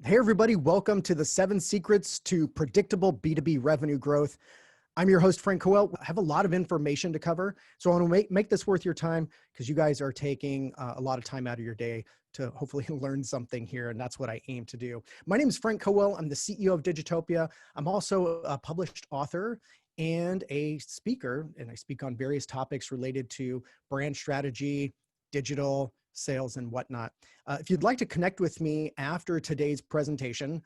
Hey, everybody. Welcome to the 7 Secrets to Predictable B2B Revenue Growth. I'm your host, Frank Cowell. I have a lot of information to cover, so I want to make this worth your time because you guys are taking a lot of time out of your day to hopefully learn something here, and that's what I aim to do. My name is Frank Cowell. I'm the CEO of Digitopia. I'm also a published author and a speaker, and I speak on various topics related to brand strategy, digital, sales, and whatnot. If you'd like to connect with me after today's presentation,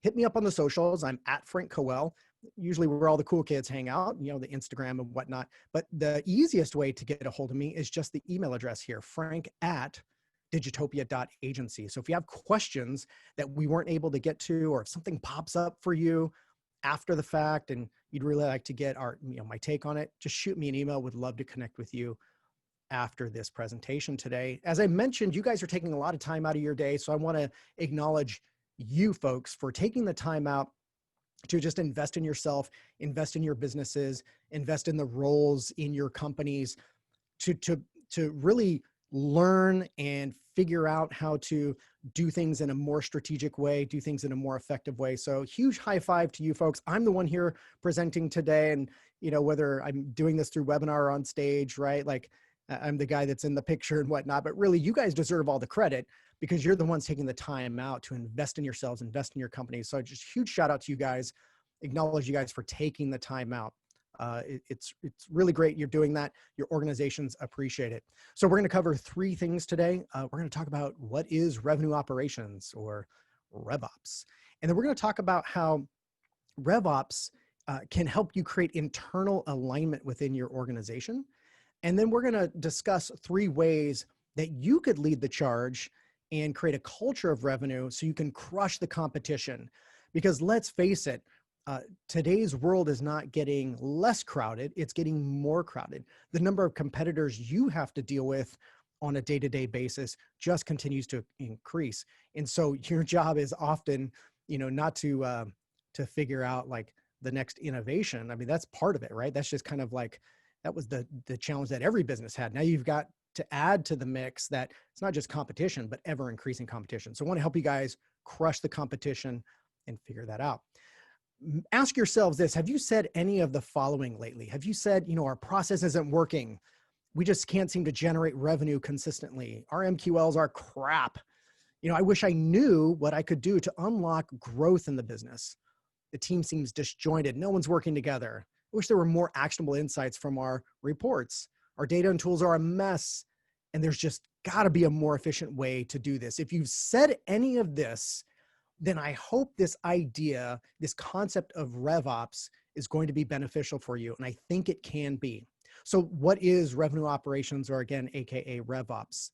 hit me up on the socials. I'm at Frank Cowell. Usually where all the cool kids hang out, you know, the Instagram and whatnot. But the easiest way to get a hold of me is just the email address here, frank@digitopia.agency. So if you have questions that we weren't able to get to, or if something pops up for you after the fact and you'd really like to get my take on it, just shoot me an email. Would love to connect with you after this presentation today. As I mentioned, you guys are taking a lot of time out of your day, so I want to acknowledge you folks for taking the time out to just invest in yourself, invest in your businesses, invest in the roles in your companies, to really learn and figure out how to do things in a more strategic way, do things in a more effective way. So huge high five to you folks. I'm the one here presenting today, and whether I'm doing this through webinar or on stage, right? Like I'm the guy that's in the picture and whatnot, but really you guys deserve all the credit because you're the ones taking the time out to invest in yourselves, invest in your companies. So just huge shout out to you guys, acknowledge you guys for taking the time out. It's really great you're doing that. Your organizations appreciate it. So we're going to cover 3 things today. We're going to talk about what is revenue operations, or RevOps. And then we're going to talk about how RevOps can help you create internal alignment within your organization. And then we're going to discuss 3 ways that you could lead the charge and create a culture of revenue so you can crush the competition. Because let's face it, today's world is not getting less crowded, it's getting more crowded. The number of competitors you have to deal with on a day-to-day basis just continues to increase. And so your job is often, not to figure out like the next innovation. I mean, that's part of it, right? That's just kind of like, that was the challenge that every business had. Now you've got to add to the mix that it's not just competition, but ever increasing competition. So I want to help you guys crush the competition and figure that out. Ask yourselves this: have you said any of the following lately? Have you said, our process isn't working, we just can't seem to generate revenue consistently, our MQLs are crap, I wish I knew what I could do to unlock growth in the business, the team seems disjointed, no one's working together, I wish there were more actionable insights from our reports, our data and tools are a mess, and there's just got to be a more efficient way to do this. If you've said any of this, then I hope this idea, this concept of RevOps is going to be beneficial for you. And I think it can be. So what is revenue operations, or again, AKA RevOps?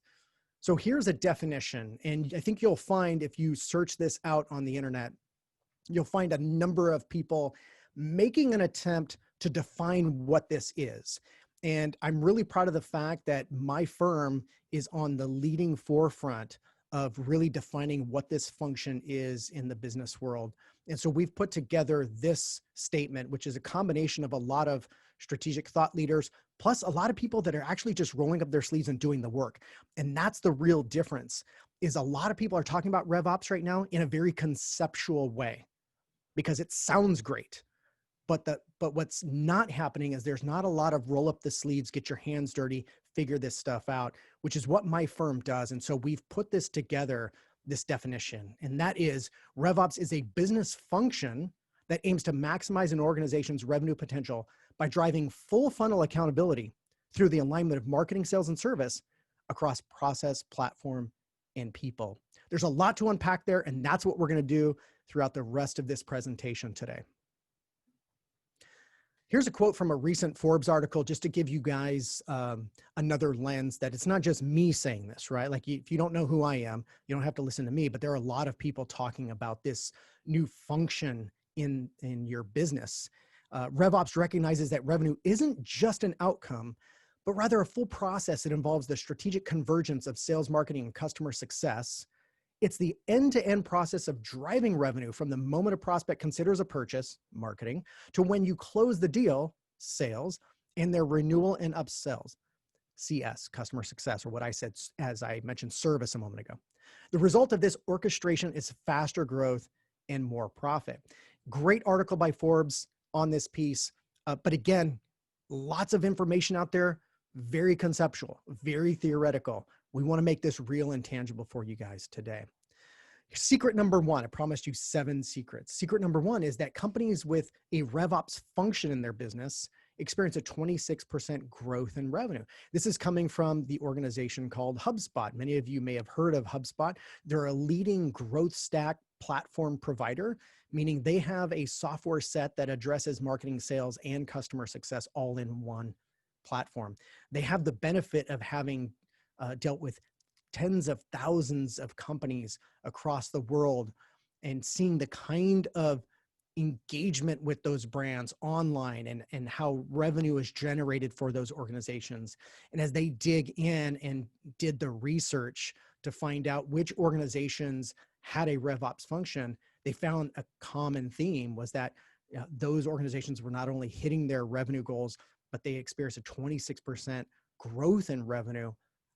So here's a definition. And I think you'll find if you search this out on the internet, you'll find a number of people making an attempt to define what this is. And I'm really proud of the fact that my firm is on the leading forefront of really defining what this function is in the business world. And so we've put together this statement, which is a combination of a lot of strategic thought leaders, plus a lot of people that are actually just rolling up their sleeves and doing the work. And that's the real difference, is a lot of people are talking about RevOps right now in a very conceptual way because it sounds great. But what's not happening is there's not a lot of roll up the sleeves, get your hands dirty, figure this stuff out, which is what my firm does. And so we've put this together, this definition, and that is RevOps is a business function that aims to maximize an organization's revenue potential by driving full funnel accountability through the alignment of marketing, sales, and service across process, platform, and people. There's a lot to unpack there, and that's what we're going to do throughout the rest of this presentation today. Here's a quote from a recent Forbes article, just to give you guys another lens that it's not just me saying this, right? Like if you don't know who I am, you don't have to listen to me, but there are a lot of people talking about this new function in your business. RevOps recognizes that revenue isn't just an outcome, but rather a full process that involves the strategic convergence of sales, marketing, and customer success. It's the end-to-end process of driving revenue from the moment a prospect considers a purchase, marketing, to when you close the deal, sales, and their renewal and upsells. CS, customer success, or what I said, as I mentioned, service a moment ago. The result of this orchestration is faster growth and more profit. Great article by Forbes on this piece. But again, lots of information out there, very conceptual, very theoretical. We want to make this real and tangible for you guys today. Secret number one, I promised you 7 secrets. Secret number one is that companies with a RevOps function in their business experience a 26% growth in revenue. This is coming from the organization called HubSpot. Many of you may have heard of HubSpot. They're a leading growth stack platform provider, meaning they have a software set that addresses marketing, sales, and customer success all in one platform. They have the benefit of having dealt with tens of thousands of companies across the world and seeing the kind of engagement with those brands online and how revenue is generated for those organizations. And as they dig in and did the research to find out which organizations had a RevOps function, they found a common theme was that those organizations were not only hitting their revenue goals, but they experienced a 26% growth in revenue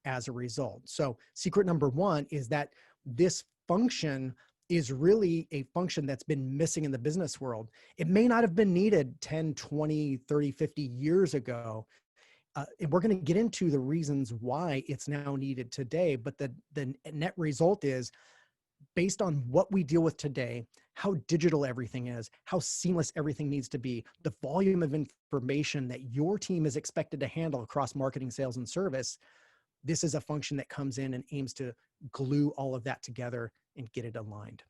as a result. So secret number one is that this function is really a function that's been missing in the business world. It may not have been needed 10, 20, 30, 50 years ago. And we're going to get into the reasons why it's now needed today. But the net result is, based on what we deal with today, how digital everything is, how seamless everything needs to be, the volume of information that your team is expected to handle across marketing, sales, and service, this is a function that comes in and aims to glue all of that together and get it aligned.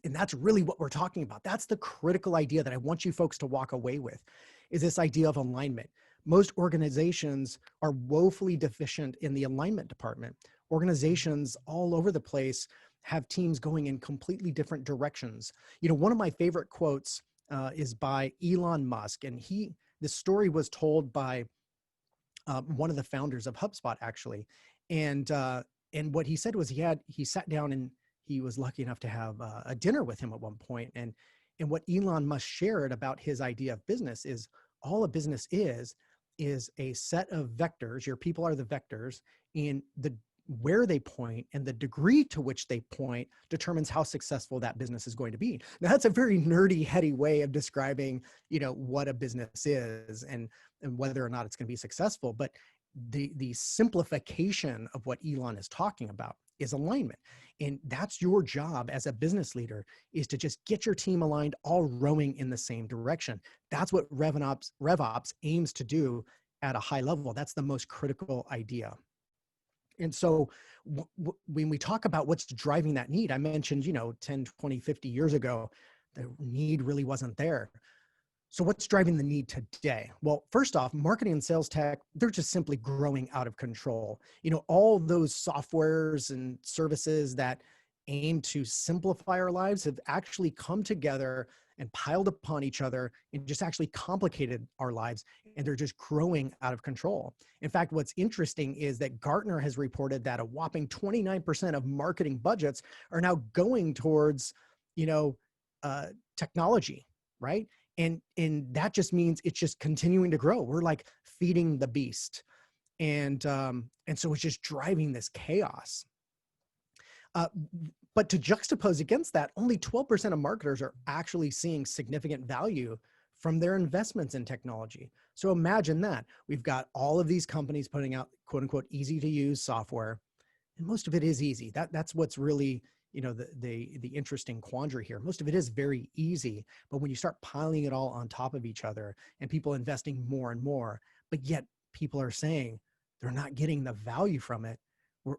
And that's really what we're talking about. That's the critical idea that I want you folks to walk away with, is this idea of alignment. Most organizations are woefully deficient in the alignment department. Organizations all over the place have teams going in completely different directions. You know, one of my favorite quotes is by Elon Musk, and this story was told by one of the founders of HubSpot, actually. And what he said was he sat down and he was lucky enough to have a dinner with him at one point. And what Elon Musk shared about his idea of business is all a business is a set of vectors. Your people are the vectors, and where they point and the degree to which they point determines how successful that business is going to be. Now, that's a very nerdy, heady way of describing, what a business is and whether or not it's going to be successful. But the simplification of what Elon is talking about is alignment. And that's your job as a business leader, is to just get your team aligned, all rowing in the same direction. That's what RevOps aims to do at a high level. That's the most critical idea. And so when we talk about what's driving that need, I mentioned, 10, 20, 50 years ago, the need really wasn't there. So what's driving the need today? Well, first off, marketing and sales tech, they're just simply growing out of control. All those softwares and services that aim to simplify our lives have actually come together and piled upon each other and just actually complicated our lives. And they're just growing out of control. In fact, what's interesting is that Gartner has reported that a whopping 29% of marketing budgets are now going towards, technology, right? And that just means it's just continuing to grow. We're like feeding the beast. And so it's just driving this chaos. But to juxtapose against that, only 12% of marketers are actually seeing significant value from their investments in technology. So imagine that. We've got all of these companies putting out quote unquote easy to use software, and most of it is easy. That's what's really, the interesting quandary here. Most of it is very easy, but when you start piling it all on top of each other and people investing more and more, but yet people are saying they're not getting the value from it,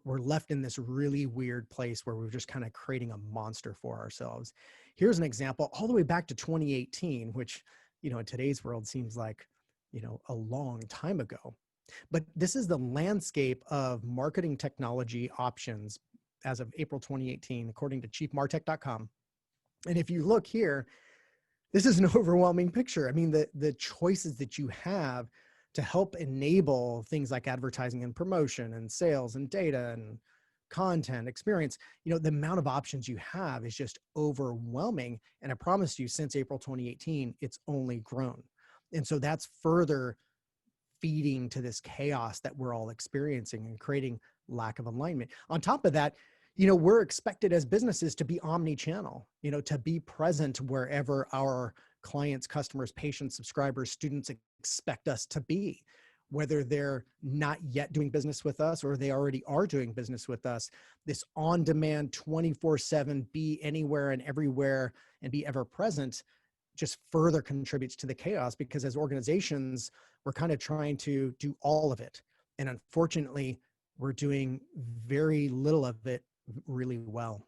we're left in this really weird place where we're just kind of creating a monster for ourselves. Here's an example all the way back to 2018, which, in today's world seems like, a long time ago. But this is the landscape of marketing technology options as of April 2018, according to chiefmartech.com. And if you look here, this is an overwhelming picture. I mean, the choices that you have to help enable things like advertising and promotion and sales and data and content experience, the amount of options you have is just overwhelming. And I promise you, since April 2018, it's only grown. And so that's further feeding to this chaos that we're all experiencing and creating lack of alignment. On top of that, we're expected as businesses to be omni-channel, to be present wherever our clients, customers, patients, subscribers, students expect us to be, whether they're not yet doing business with us or they already are doing business with us. This on-demand 24/7, be anywhere and everywhere and be ever present just further contributes to the chaos, because as organizations, we're kind of trying to do all of it. And unfortunately, we're doing very little of it really well.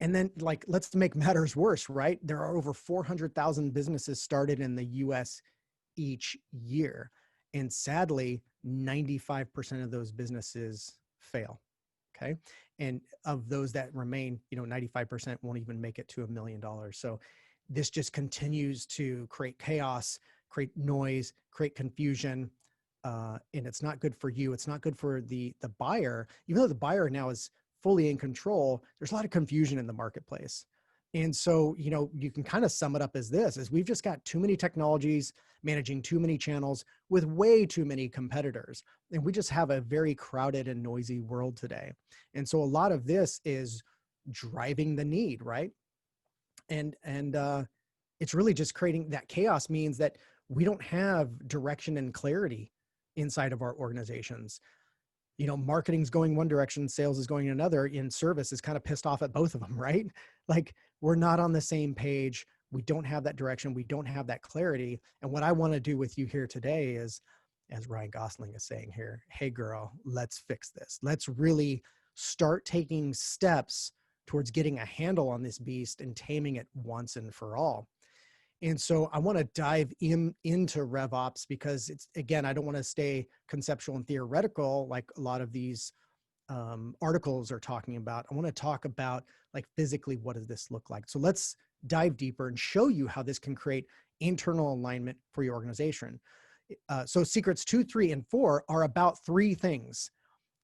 And then, let's make matters worse, right? There are over 400,000 businesses started in the US each year. And sadly, 95% of those businesses fail. Okay. And of those that remain, 95% won't even make it to $1 million. So this just continues to create chaos, create noise, create confusion. And it's not good for you. It's not good for the buyer. Even though the buyer now is fully in control, there's a lot of confusion in the marketplace. And so, you can kind of sum it up as this, is we've just got too many technologies managing too many channels with way too many competitors. And we just have a very crowded and noisy world today. And so a lot of this is driving the need, right? And it's really just creating that chaos, means that we don't have direction and clarity inside of our organizations. Marketing's going one direction, sales is going another, in service is kind of pissed off at both of them, right? We're not on the same page. We don't have that direction. We don't have that clarity. And what I want to do with you here today is, as Ryan Gosling is saying here, hey girl, let's fix this. Let's really start taking steps towards getting a handle on this beast and taming it once and for all. And so I want to dive into RevOps, because it's, again, I don't want to stay conceptual and theoretical like a lot of these articles are talking about. I want to talk about physically, what does this look like? So let's dive deeper and show you how this can create internal alignment for your organization. So secrets 2, 3, and 4 are about 3 things.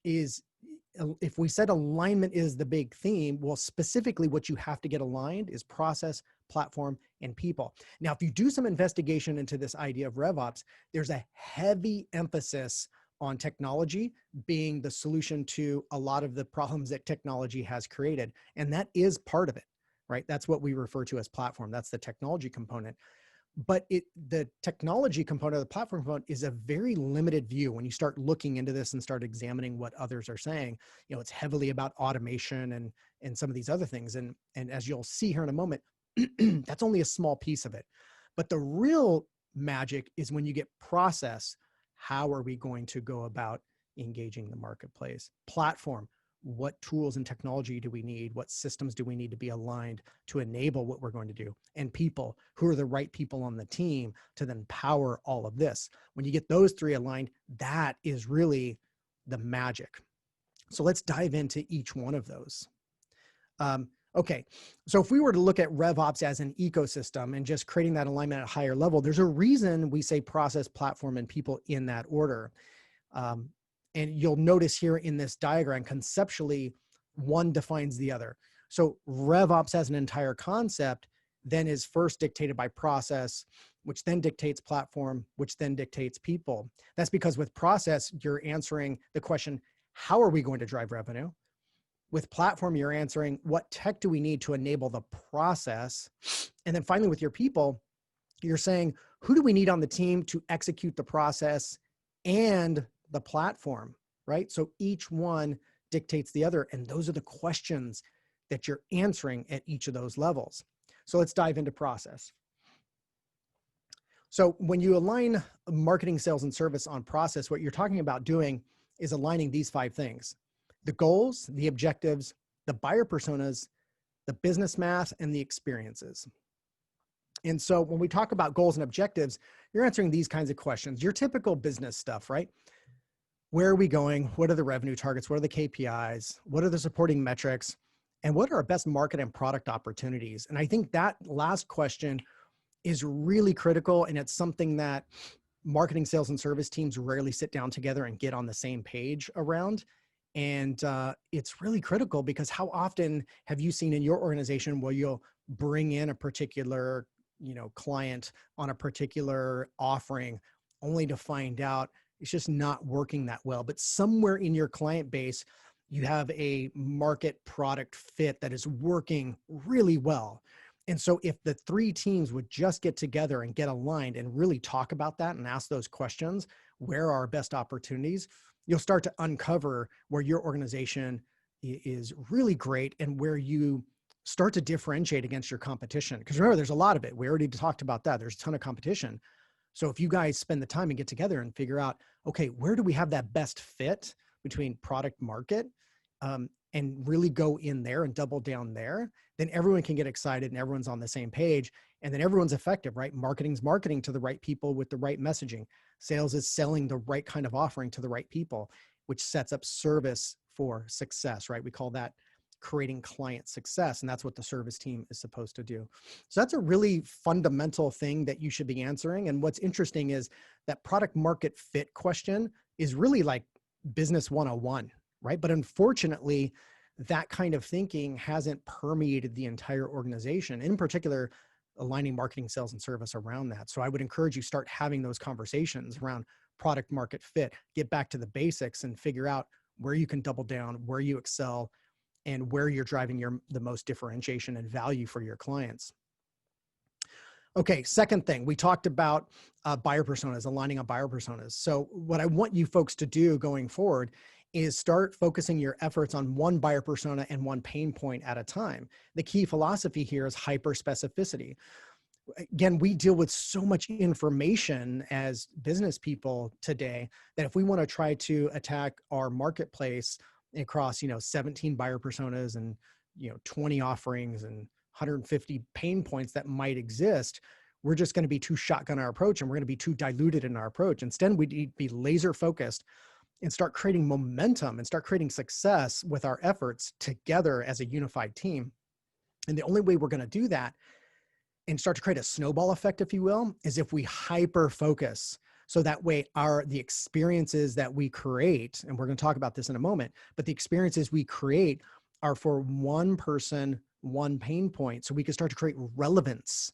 If we said alignment is the big theme, well, specifically what you have to get aligned is process, platform, and people. Now, if you do some investigation into this idea of RevOps, there's a heavy emphasis on technology being the solution to a lot of the problems that technology has created. And that is part of it, right? That's what we refer to as platform. That's the technology component. But the technology component of the platform component is a very limited view. When you start looking into this and start examining what others are saying, it's heavily about automation and some of these other things. And as you'll see here in a moment, that's only a small piece of it. But the real magic is when you get process. How are we going to go about engaging the marketplace? Platform. What tools and technology do we need? What systems do we need to be aligned to enable what we're going to do? And people, who are the right people on the team to then power all of this? When you get those 3 aligned, that is really the magic. So let's dive into each one of those. Okay, so if we were to look at RevOps as an ecosystem and just creating that alignment at a higher level, there's a reason we say process, platform, and people in that order. And you'll notice here in this diagram, conceptually, one defines the other. So RevOps as an entire concept then is first dictated by process, which then dictates platform, which then dictates people. That's because with process, you're answering the question, how are we going to drive revenue? With platform, you're answering, what tech do we need to enable the process? And then finally, with your people, you're saying, who do we need on the team to execute the process and the platform, right? So each one dictates the other. And those are the questions that you're answering at each of those levels. So let's dive into process. So when you align marketing, sales, and service on process, what you're talking about doing is aligning these 5 things: the goals, the objectives, the buyer personas, the business math, and the experiences. And so when we talk about goals and objectives, you're answering these kinds of questions, your typical business stuff, right? Where are we going? What are the revenue targets? What are the KPIs? What are the supporting metrics? And what are our best market and product opportunities? And I think that last question is really critical. And it's something that marketing, sales, and service teams rarely sit down together and get on the same page around. And it's really critical, because how often have you seen in your organization where you'll bring in a particular, client on a particular offering, only to find out it's just not working that well. But somewhere in your client base, you have a market product fit that is working really well. And so if the three teams would just get together and get aligned and really talk about that and ask those questions, where are our best opportunities, you'll start to uncover where your organization is really great and where you start to differentiate against your competition. Because remember, there's a lot of it. We already talked about that. There's a ton of competition. So if you guys spend the time and get together and figure out, okay, where do we have that best fit between product market, and really go in there and double down there, then everyone can get excited and everyone's on the same page, and then everyone's effective, right? Marketing's marketing to the right people with the right messaging. Sales is selling the right kind of offering to the right people, which sets up service for success, right? We call that creating client success, and that's what the service team is supposed to do. So that's a really fundamental thing that you should be answering. And what's interesting is that product market fit question is really like business 101, right? But unfortunately, that kind of thinking hasn't permeated the entire organization, in particular, aligning marketing, sales, and service around that. So I would encourage you start having those conversations around product market fit, get back to the basics and figure out where you can double down, where you excel, and where you're driving the most differentiation and value for your clients. Okay, second thing, we talked about buyer personas, aligning on buyer personas. So what I want you folks to do going forward is start focusing your efforts on one buyer persona and one pain point at a time. The key philosophy here is hyper specificity. Again, we deal with so much information as business people today that if we want to try to attack our marketplace across, 17 buyer personas and, 20 offerings and 150 pain points that might exist, we're just going to be too shotgun our approach and we're going to be too diluted in our approach. Instead, we need to be laser focused and start creating momentum and start creating success with our efforts together as a unified team. And the only way we're going to do that and start to create a snowball effect, if you will, is if we hyper focus. So that way the experiences that we create, and we're going to talk about this in a moment, but the experiences we create are for one person, one pain point. So we can start to create relevance.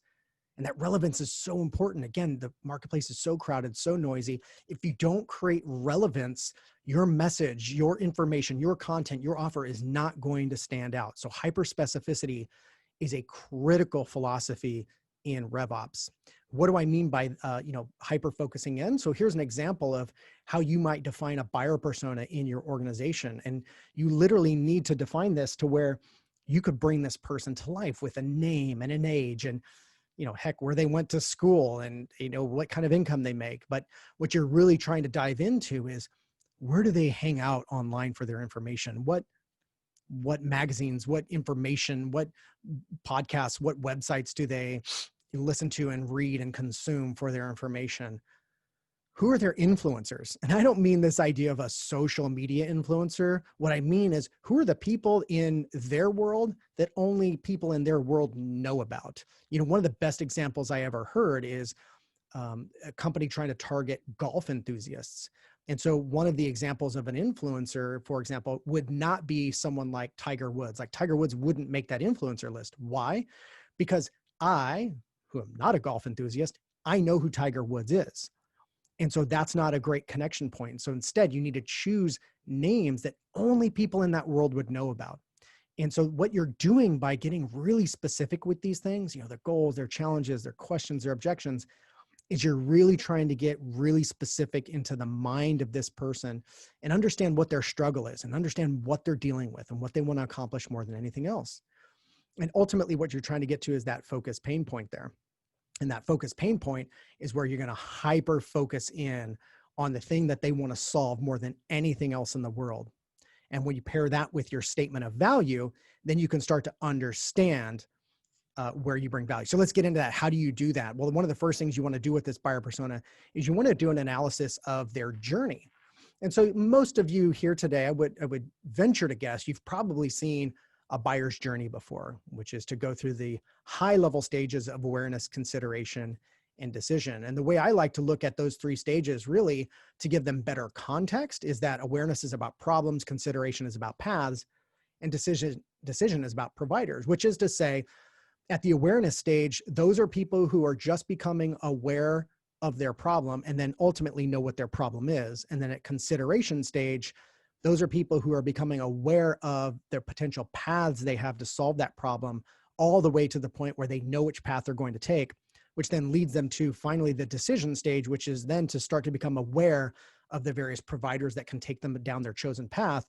And that relevance is so important. Again, the marketplace is so crowded, so noisy. If you don't create relevance, your message, your information, your content, your offer is not going to stand out. So hyper specificity is a critical philosophy in RevOps. What do I mean by, hyper focusing in? So here's an example of how you might define a buyer persona in your organization. And you literally need to define this to where you could bring this person to life with a name and an age and, heck, where they went to school and, what kind of income they make. But what you're really trying to dive into is where do they hang out online for their information? What magazines, what information, what podcasts, what websites do they listen to and read and consume for their information? Who are their influencers? And I don't mean this idea of a social media influencer. What I mean is, who are the people in their world that only people in their world know about? One of the best examples I ever heard is a company trying to target golf enthusiasts. And so one of the examples of an influencer, for example, would not be someone like Tiger Woods. Like Tiger Woods wouldn't make that influencer list. Why? Because I, who am not a golf enthusiast, I know who Tiger Woods is. And so that's not a great connection point. So instead, you need to choose names that only people in that world would know about. And so what you're doing by getting really specific with these things, their goals, their challenges, their questions, their objections, is you're really trying to get really specific into the mind of this person and understand what their struggle is and understand what they're dealing with and what they want to accomplish more than anything else. And ultimately what you're trying to get to is that focus pain point there. And that focus pain point is where you're going to hyper focus in on the thing that they want to solve more than anything else in the world. And when you pair that with your statement of value, then you can start to understand where you bring value. So let's get into that. How do you do that? Well, one of the first things you want to do with this buyer persona is you want to do an analysis of their journey. And so most of you here today, I would venture to guess you've probably seen a buyer's journey before, which is to go through the high level stages of awareness, consideration, and decision. And the way I like to look at those three stages really to give them better context is that awareness is about problems, consideration is about paths, and decision is about providers, which is to say, at the awareness stage, those are people who are just becoming aware of their problem and then ultimately know what their problem is. And then at consideration stage, those are people who are becoming aware of their potential paths they have to solve that problem, all the way to the point where they know which path they're going to take, which then leads them to finally the decision stage, which is then to start to become aware of the various providers that can take them down their chosen path,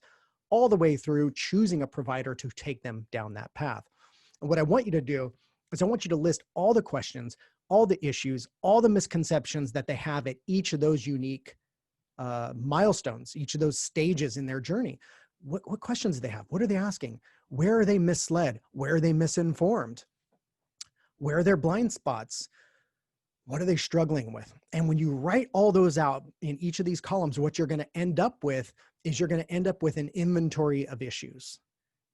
all the way through choosing a provider to take them down that path. And what I want you to do is I want you to list all the questions, all the issues, all the misconceptions that they have at each of those unique milestones, each of those stages in their journey. What questions do they have? What are they asking? Where are they misled? Where are they misinformed? Where are their blind spots? What are they struggling with? And when you write all those out in each of these columns, what you're going to end up with is you're going to end up with an inventory of issues,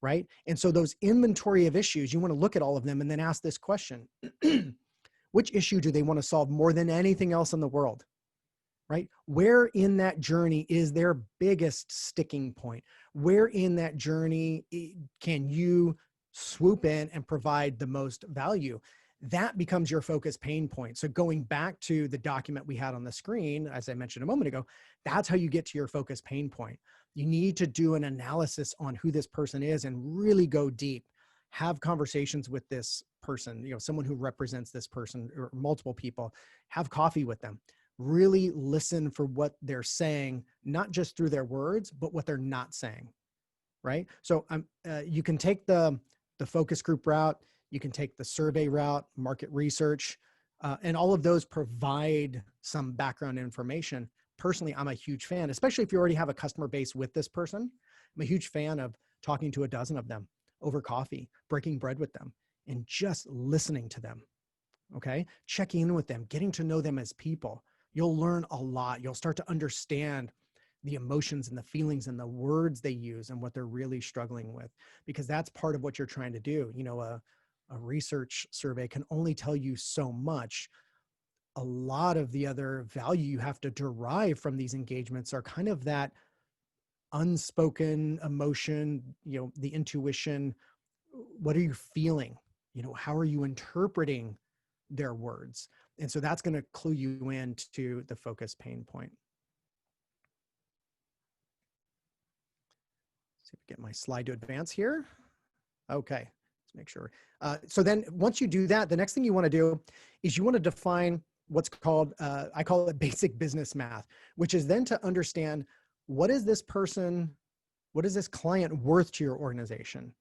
right? And so those inventory of issues, you want to look at all of them and then ask this question. Which issue do they want to solve more than anything else in the world, right? Where in that journey is their biggest sticking point? Where in that journey can you swoop in and provide the most value? That becomes your focus pain point. So going back to the document we had on the screen, as I mentioned a moment ago, that's how you get to your focus pain point. You need to do an analysis on who this person is and really go deep. Have conversations with this person, someone who represents this person or multiple people. Have coffee with them. Really listen for what they're saying, not just through their words, but what they're not saying, right? So you can take the focus group route, you can take the survey route, market research, and all of those provide some background information. Personally, I'm a huge fan, especially if you already have a customer base with this person. I'm a huge fan of talking to a dozen of them over coffee, breaking bread with them, and just listening to them, okay? Checking in with them, getting to know them as people. You'll learn a lot. You'll start to understand the emotions and the feelings and the words they use and what they're really struggling with, because that's part of what you're trying to do. A research survey can only tell you so much. A lot of the other value you have to derive from these engagements are kind of that unspoken emotion, the intuition. What are you feeling? How are you interpreting their words? And so that's going to clue you into the focus pain point. See if I get my slide to advance here. Okay, let's make sure. So then once you do that, the next thing you want to do is you want to define what's called, I call it basic business math, which is then to understand what is this client worth to your organization?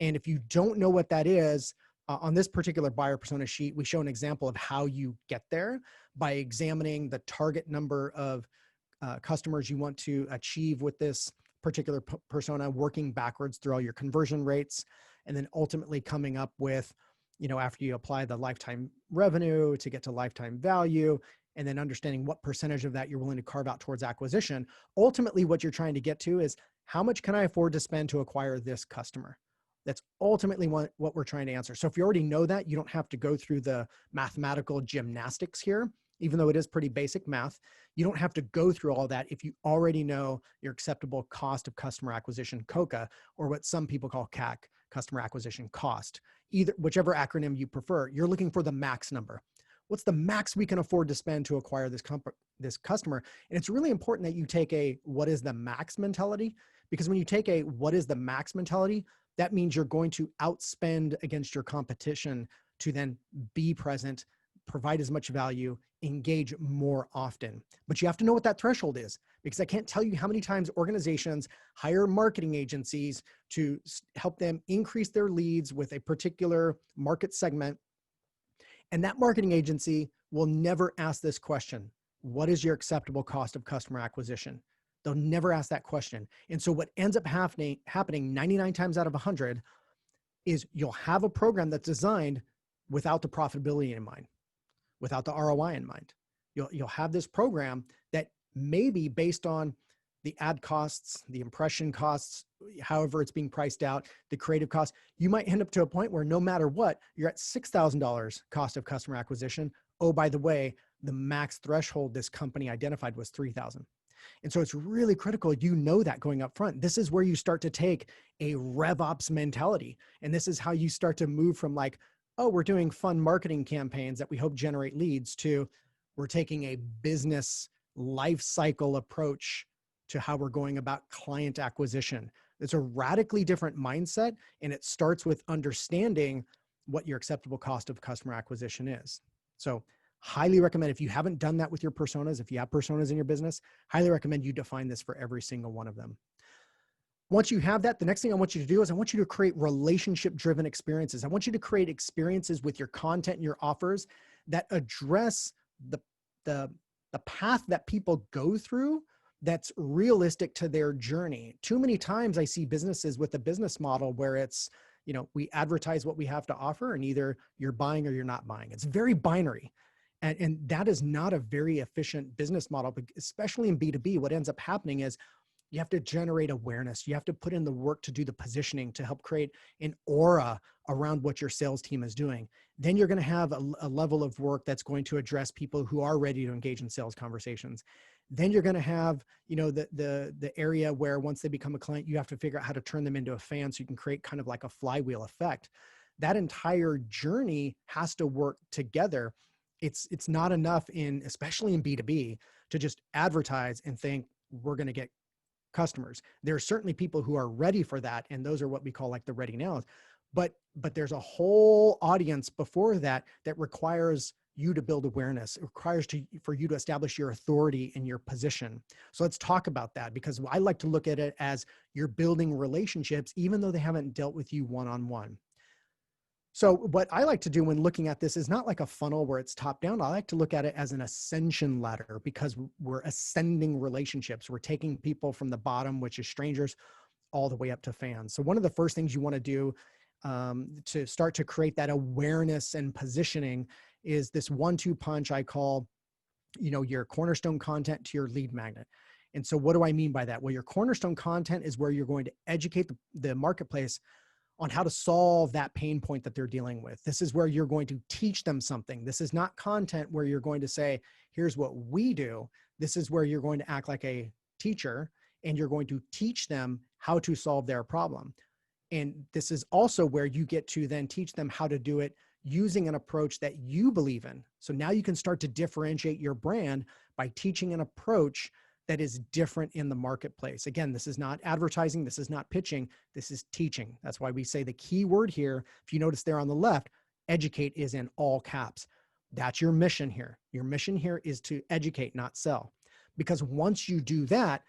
And if you don't know what that is, on this particular buyer persona sheet, we show an example of how you get there by examining the target number of customers you want to achieve with this particular persona, working backwards through all your conversion rates, and then ultimately coming up with, after you apply the lifetime revenue to get to lifetime value, and then understanding what percentage of that you're willing to carve out towards acquisition. Ultimately, what you're trying to get to is how much can I afford to spend to acquire this customer? That's ultimately what we're trying to answer. So if you already know that, you don't have to go through the mathematical gymnastics here, even though it is pretty basic math. You don't have to go through all that if you already know your acceptable cost of customer acquisition, COCA, or what some people call CAC, customer acquisition cost. Whichever acronym you prefer, you're looking for the max number. What's the max we can afford to spend to acquire this customer? And it's really important that you take a what is the max mentality, because when you take a what is the max mentality, that means you're going to outspend against your competition to then be present, provide as much value, engage more often. But you have to know what that threshold is, because I can't tell you how many times organizations hire marketing agencies to help them increase their leads with a particular market segment. And that marketing agency will never ask this question: what is your acceptable cost of customer acquisition? They'll never ask that question. And so what ends up happening 99 times out of 100 is you'll have a program that's designed without the profitability in mind, without the ROI in mind. You'll have this program that may be based on the ad costs, the impression costs, however it's being priced out, the creative costs. You might end up to a point where no matter what, you're at $6,000 cost of customer acquisition. Oh, by the way, the max threshold this company identified was $3,000. And so it's really critical you know that going up front. This is where you start to take a RevOps mentality. And this is how you start to move from like, oh, we're doing fun marketing campaigns that we hope generate leads, to We're taking a business life cycle approach to how we're going about client acquisition. It's a radically different mindset, and it starts with understanding what your acceptable cost of customer acquisition is. So highly recommend, if you haven't done that with your personas, if you have personas in your business, highly recommend you define this for every single one of them. Once you have that, the next thing I want you to do is I want you to create relationship-driven experiences. I want you to create experiences with your content and your offers that address the path that people go through that's realistic to their journey. Too many times I see businesses with a business model where it's, we advertise what we have to offer and either you're buying or you're not buying. It's very binary. And that is not a very efficient business model, especially in B2B. What ends up happening is you have to generate awareness. You have to put in the work to do the positioning to help create an aura around what your sales team is doing. Then you're going to have a level of work that's going to address people who are ready to engage in sales conversations. Then you're going to have, the area where once they become a client, you have to figure out how to turn them into a fan so you can create kind of like a flywheel effect. That entire journey has to work together. It's not enough especially in B2B, to just advertise and think we're going to get customers. There are certainly people who are ready for that, and those are what we call like the ready nows. But there's a whole audience before that requires you to build awareness. It requires for you to establish your authority and your position. So let's talk about that, because I like to look at it as you're building relationships, even though they haven't dealt with you one-on-one. So what I like to do when looking at this is not like a funnel where it's top down. I like to look at it as an ascension ladder, because we're ascending relationships. We're taking people from the bottom, which is strangers, all the way up to fans. So one of the first things you want to do to start to create that awareness and positioning is this 1-2 punch I call, your cornerstone content to your lead magnet. And so what do I mean by that? Well, your cornerstone content is where you're going to educate the marketplace on how to solve that pain point that they're dealing with. This is where you're going to teach them something. This is not content where you're going to say, here's what we do. This is where you're going to act like a teacher and you're going to teach them how to solve their problem. And this is also where you get to then teach them how to do it using an approach that you believe in. So now you can start to differentiate your brand by teaching an approach that is different in the marketplace. Again, this is not advertising. This is not pitching. This is teaching. That's why we say the key word here, if you notice there on the left, educate is in all caps. That's your mission here. Your mission here is to educate, not sell. Because once you do that,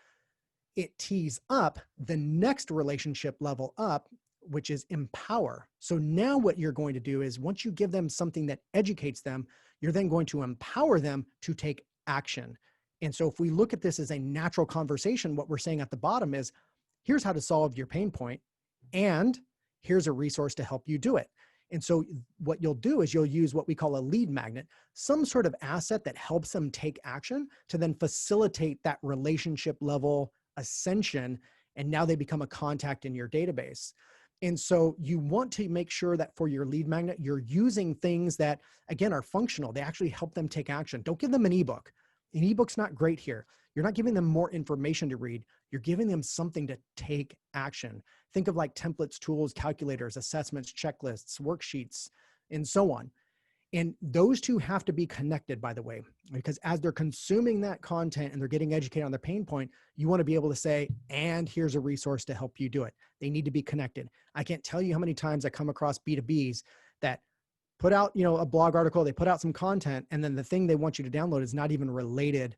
it tees up the next relationship level up, which is empower. So now what you're going to do is once you give them something that educates them, you're then going to empower them to take action. And so if we look at this as a natural conversation, what we're saying at the bottom is, here's how to solve your pain point, and here's a resource to help you do it. And so what you'll do is you'll use what we call a lead magnet, some sort of asset that helps them take action to then facilitate that relationship level ascension. And now they become a contact in your database. And so you want to make sure that for your lead magnet, you're using things that, again, are functional. They actually help them take action. Don't give them an ebook. An ebook's not great here. You're not giving them more information to read. You're giving them something to take action. Think of like templates, tools, calculators, assessments, checklists, worksheets, and so on. And those two have to be connected, by the way, because as they're consuming that content and they're getting educated on their pain point, you want to be able to say, and here's a resource to help you do it. They need to be connected. I can't tell you how many times I come across B2Bs that put out, a blog article, they put out some content, and then the thing they want you to download is not even related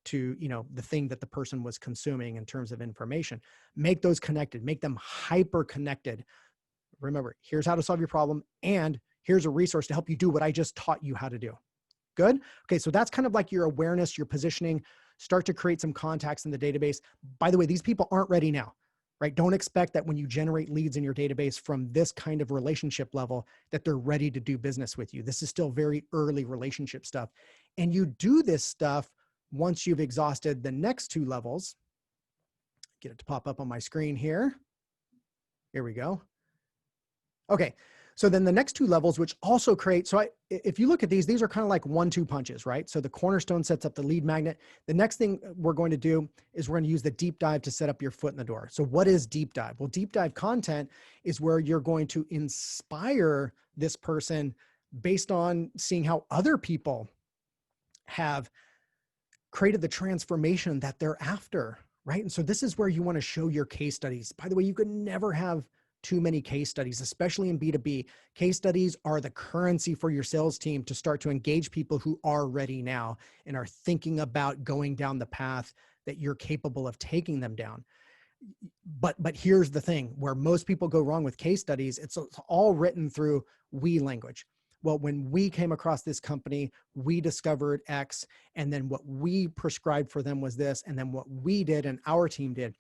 to, the thing that the person was consuming in terms of information. Make those connected, make them hyper connected. Remember, here's how to solve your problem, and here's a resource to help you do what I just taught you how to do. Good? Okay, so that's kind of like your awareness, your positioning. Start to create some contacts in the database. By the way, these people aren't ready now, right? Don't expect that when you generate leads in your database from this kind of relationship level that they're ready to do business with you. This is still very early relationship stuff. And you do this stuff once you've exhausted the next two levels. Get it to pop up on my screen here. Here we go. Okay. So then the next two levels, which also create, if you look at these are kind of like 1-2 punches, right? So the cornerstone sets up the lead magnet. The next thing we're going to do is we're going to use the deep dive to set up your foot in the door. So what is deep dive? Well, deep dive content is where you're going to inspire this person based on seeing how other people have created the transformation that they're after, right? And so this is where you want to show your case studies. By the way, you could never have too many case studies, especially in B2B. Case studies are the currency for your sales team to start to engage people who are ready now and are thinking about going down the path that you're capable of taking them down. But here's the thing where most people go wrong with case studies. It's all written through we language. Well, when we came across this company, we discovered X, and then what we prescribed for them was this, and then what we did and our team did.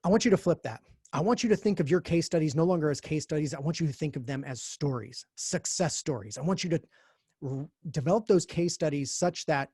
I want you to flip that. I want you to think of your case studies no longer as case studies. I want you to think of them as stories, success stories. I want you to develop those case studies such that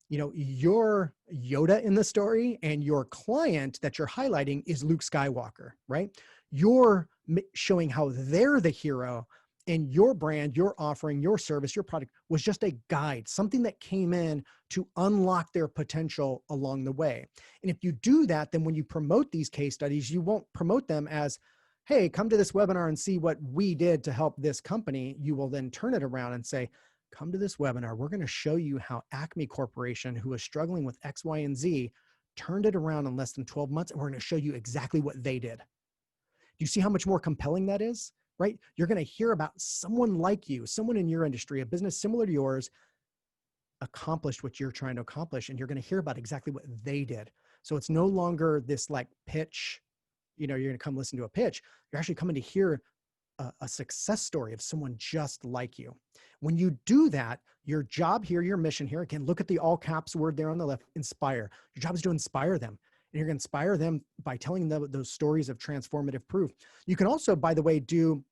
you're Yoda in the story and your client that you're highlighting is Luke Skywalker, right? You're showing how they're the hero and your brand, your offering, your service, your product was just a guide, something that came in to unlock their potential along the way. And if you do that, then when you promote these case studies, you won't promote them as, hey, come to this webinar and see what we did to help this company. You will then turn it around and say, come to this webinar. We're going to show you how Acme Corporation, who was struggling with X, Y, and Z, turned it around in less than 12 months. And we're going to show you exactly what they did. Do you see how much more compelling that is, right? You're going to hear about someone like you, someone in your industry, a business similar to yours, accomplished what you're trying to accomplish. And you're going to hear about exactly what they did. So it's no longer this like pitch, you're going to come listen to a pitch. You're actually coming to hear a success story of someone just like you. When you do that, your job here, your mission here, again, look at the all caps word there on the left, inspire. Your job is to inspire them. And you're going to inspire them by telling them those stories of transformative proof. You can also, by the way, do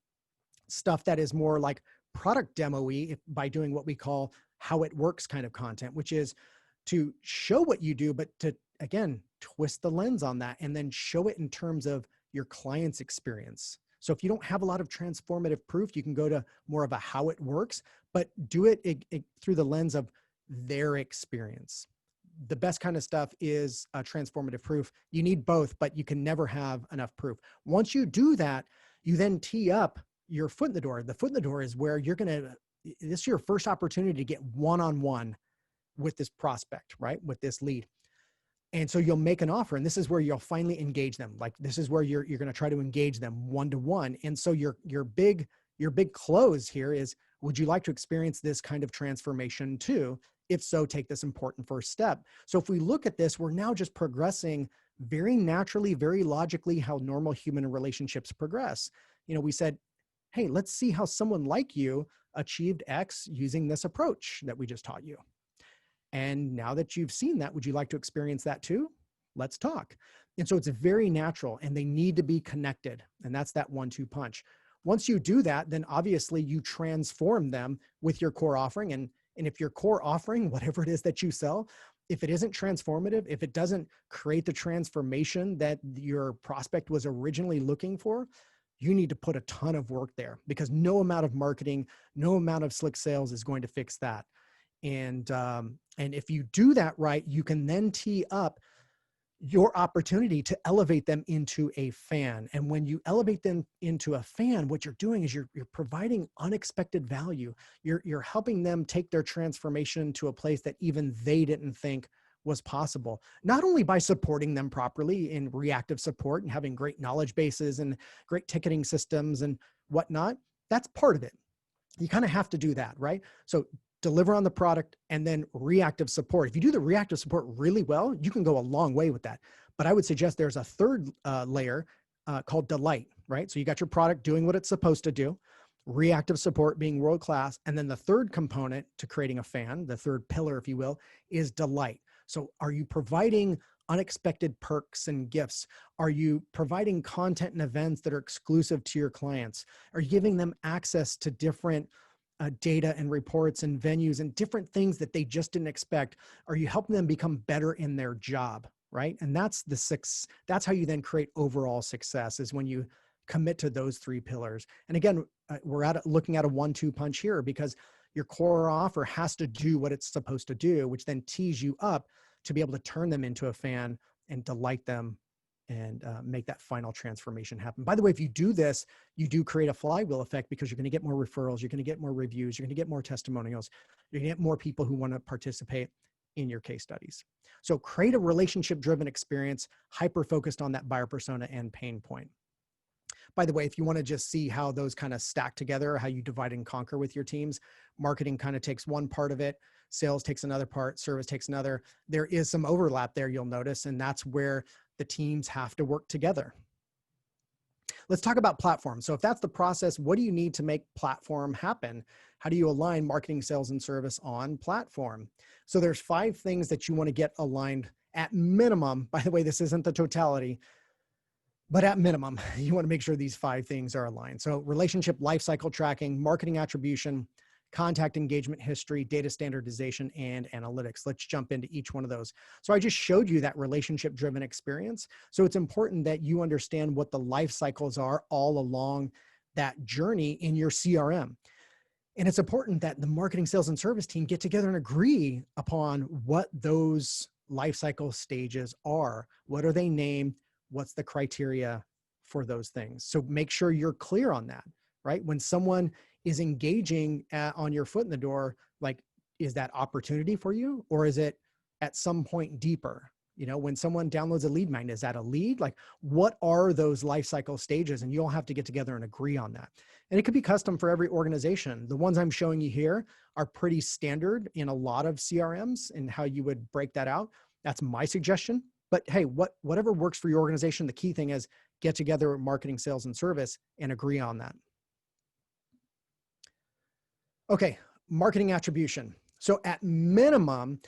stuff that is more like product demo-y by doing what we call how it works kind of content, which is to show what you do, but to, again, twist the lens on that and then show it in terms of your client's experience. So if you don't have a lot of transformative proof, you can go to more of a how it works, but do it through the lens of their experience. The best kind of stuff is transformative proof. You need both, but you can never have enough proof. Once you do that, you then tee up your foot in the door. The foot in the door is where this is your first opportunity to get one-on-one with this prospect, right? With this lead. And so you'll make an offer, and this is where you'll finally engage them. Like this is where you're going to try to engage them one-to-one. And so your big close here is, would you like to experience this kind of transformation too? If so, take this important first step. So if we look at this, we're now just progressing very naturally, very logically how normal human relationships progress. We said, hey, let's see how someone like you achieved X using this approach that we just taught you. And now that you've seen that, would you like to experience that too? Let's talk. And so it's very natural and they need to be connected. And that's that 1-2 punch. Once you do that, then obviously you transform them with your core offering. And if your core offering, whatever it is that you sell, if it isn't transformative, if it doesn't create the transformation that your prospect was originally looking for, you need to put a ton of work there because no amount of marketing, no amount of slick sales is going to fix that. And if you do that right, you can then tee up your opportunity to elevate them into a fan. And when you elevate them into a fan, what you're doing is you're providing unexpected value. You're helping them take their transformation to a place that even they didn't think was possible. Not only by supporting them properly in reactive support and having great knowledge bases and great ticketing systems and whatnot, that's part of it. You kind of have to do that, right? So deliver on the product and then reactive support. If you do the reactive support really well, you can go a long way with that. But I would suggest there's a third layer called delight, right? So you got your product doing what it's supposed to do, reactive support being world-class. And then the third component to creating a fan, the third pillar, if you will, is delight. So are you providing unexpected perks and gifts? Are you providing content and events that are exclusive to your clients? Are you giving them access to different data and reports and venues and different things that they just didn't expect? Are you helping them become better in their job, right? And that's how you then create overall success, is when you commit to those three pillars. And again, we're looking at a 1-2 punch here because your core offer has to do what it's supposed to do, which then tees you up to be able to turn them into a fan and delight them make that final transformation happen. By the way, if you do this, you do create a flywheel effect because you're going to get more referrals, you're going to get more reviews, you're going to get more testimonials, you're going to get more people who want to participate in your case studies. So create a relationship-driven experience, hyper-focused on that buyer persona and pain point. By the way, if you want to just see how those kind of stack together, how you divide and conquer with your teams, marketing kind of takes one part of it, sales takes another part, service takes another. There is some overlap there, you'll notice, and that's where the teams have to work together. Let's talk about platform. So if that's the process, what do you need to make platform happen? How do you align marketing, sales, and service on platform? So there's 5 things that you want to get aligned at minimum. By the way, this isn't the totality, but at minimum, you want to make sure these 5 things are aligned. So relationship lifecycle tracking, marketing attribution, contact engagement history, data standardization, and analytics. Let's jump into each one of those. So I just showed you that relationship-driven experience. So it's important that you understand what the life cycles are all along that journey in your CRM. And it's important that the marketing, sales, and service team get together and agree upon what those life cycle stages are. What are they named? What's the criteria for those things? So make sure you're clear on that, right? When someone is engaging on your foot in the door, like, is that opportunity for you? Or is it at some point deeper? You know, when someone downloads a lead magnet, is that a lead? Like, what are those life cycle stages? And you'll have to get together and agree on that. And it could be custom for every organization. The ones I'm showing you here are pretty standard in a lot of CRMs and how you would break that out. That's my suggestion. But hey, whatever works for your organization, the key thing is get together with marketing, sales, and service and agree on that. Okay, marketing attribution. So at minimum,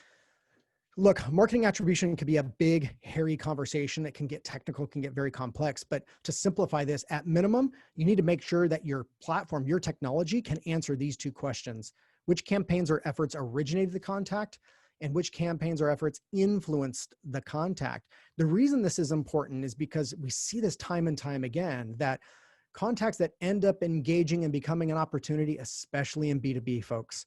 look, marketing attribution can be a big, hairy conversation that can get technical, can get very complex. But to simplify this, at minimum, you need to make sure that your platform, your technology can answer these 2 questions. Which campaigns or efforts originated the contact? And which campaigns or efforts influenced the contact? The reason this is important is because we see this time and time again, that contacts that end up engaging and becoming an opportunity, especially in B2B, folks.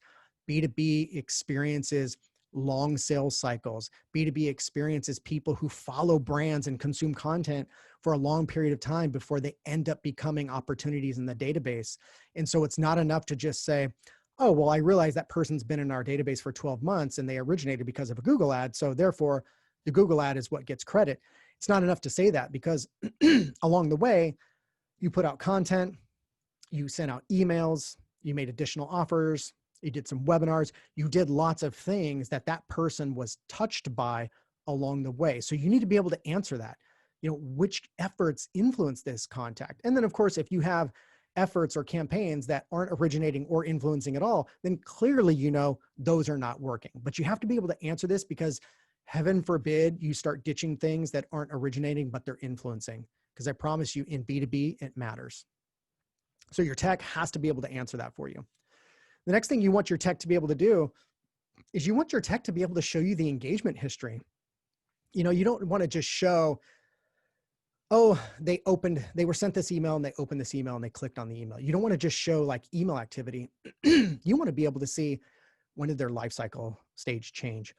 B2B experiences long sales cycles. B2B experiences people who follow brands and consume content for a long period of time before they end up becoming opportunities in the database. And so it's not enough to just say, oh, well, I realize that person's been in our database for 12 months and they originated because of a Google ad. So therefore, the Google ad is what gets credit. It's not enough to say that, because along the way, you put out content, you sent out emails, you made additional offers, you did some webinars, you did lots of things that that person was touched by along the way. So you need to be able to answer that, you know, which efforts influence this contact. And then of course, if you have efforts or campaigns that aren't originating or influencing at all, then clearly, you know, those are not working. But you have to be able to answer this, because heaven forbid you start ditching things that aren't originating, but they're influencing. Because I promise you, in B2B, it matters. So your tech has to be able to answer that for you. The next thing you want your tech to be able to do is you want your tech to be able to show you the engagement history. You know, you don't want to just show, oh, they were sent this email and they opened this email and they clicked on the email. You don't want to just show like email activity. You want to be able to see, when did their life cycle stage change?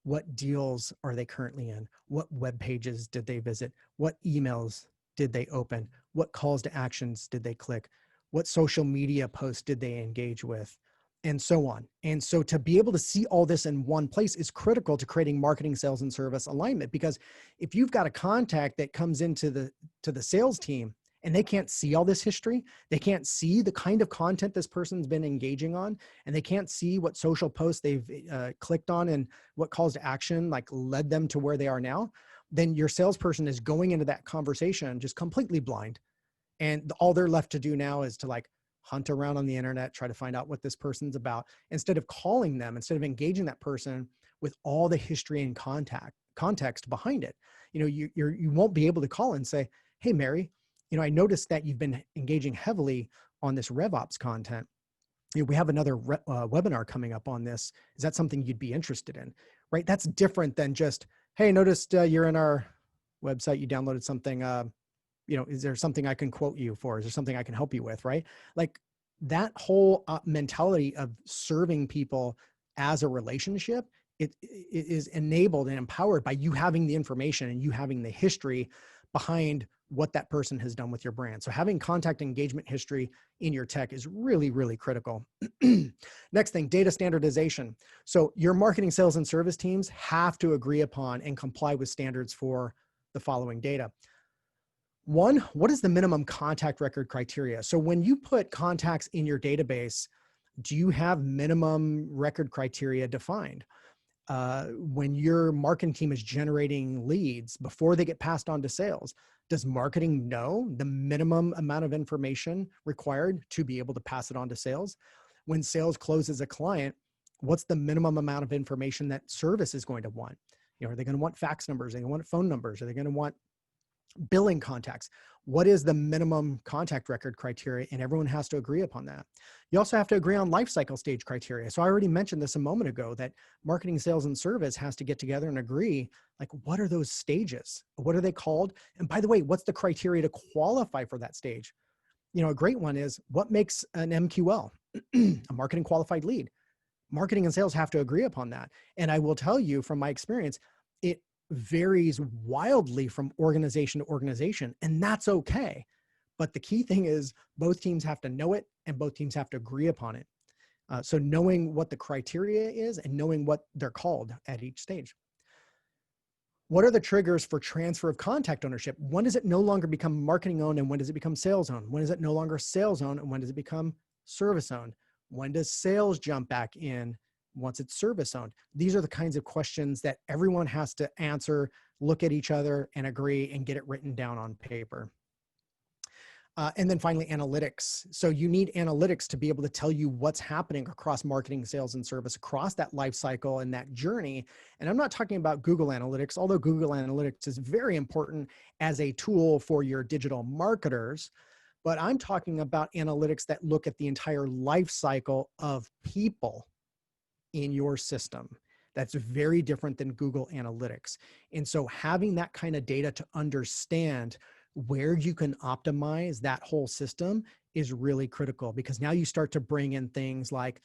What deals are they currently in? What web pages did they visit? What emails did they open? What calls to actions did they click? What social media posts did they engage with? And so on. And so to be able to see all this in one place is critical to creating marketing, sales, and service alignment. Because if you've got a contact that comes into the sales team and they can't see all this history, they can't see the kind of content this person's been engaging on, and they can't see what social posts they've clicked on and what calls to action like led them to where they are now, then your salesperson is going into that conversation just completely blind. And all they're left to do now is to like hunt around on the internet, try to find out what this person's about, instead of calling them, instead of engaging that person with all the history and context behind it. You know, you won't be able to call and say, hey, Mary, you know, I noticed that you've been engaging heavily on this RevOps content. You know, we have another webinar coming up on this. Is that something you'd be interested in? Right? That's different than just, hey, I noticed you're in our website, you downloaded something, you know, is there something I can quote you for? Is there something I can help you with? Right? Like that whole mentality of serving people as a relationship, it is enabled and empowered by you having the information and you having the history behind what that person has done with your brand. So having contact engagement history in your tech is really, really critical. Next thing, data standardization. So your marketing, sales, and service teams have to agree upon and comply with standards for the following data. One, what is the minimum contact record criteria? So when you put contacts in your database, do you have minimum record criteria defined? When your marketing team is generating leads before they get passed on to sales, does marketing know the minimum amount of information required to be able to pass it on to sales? When sales closes a client, what's the minimum amount of information that service is going to want? Are they going to want fax numbers? Are they going to want phone numbers? Are they going to want billing contacts? What is the minimum contact record criteria? And everyone has to agree upon that. You also have to agree on life cycle stage criteria. So I already mentioned this a moment ago, that marketing, sales, and service has to get together and agree, like, what are those stages? What are they called? And by the way, what's the criteria to qualify for that stage? A great one is, what makes an MQL, a marketing qualified lead? Marketing and sales have to agree upon that. And I will tell you from my experience, it varies wildly from organization to organization, and that's okay. But the key thing is both teams have to know it and both teams have to agree upon it. So knowing what the criteria is and knowing what they're called at each stage. What are the triggers for transfer of contact ownership? When does it no longer become marketing owned and when does it become sales owned? When is it no longer sales owned and when does it become service owned? When does sales jump back in once it's service owned? These are the kinds of questions that everyone has to answer, look at each other and agree and get it written down on paper. And then finally, analytics. So you need analytics to be able to tell you what's happening across marketing, sales, and service, across that life cycle and that journey. And I'm not talking about Google Analytics, although Google Analytics is very important as a tool for your digital marketers. But I'm talking about analytics that look at the entire life cycle of people in your system. That's very different than Google Analytics. And so having that kind of data to understand where you can optimize that whole system is really critical, because now you start to bring in things like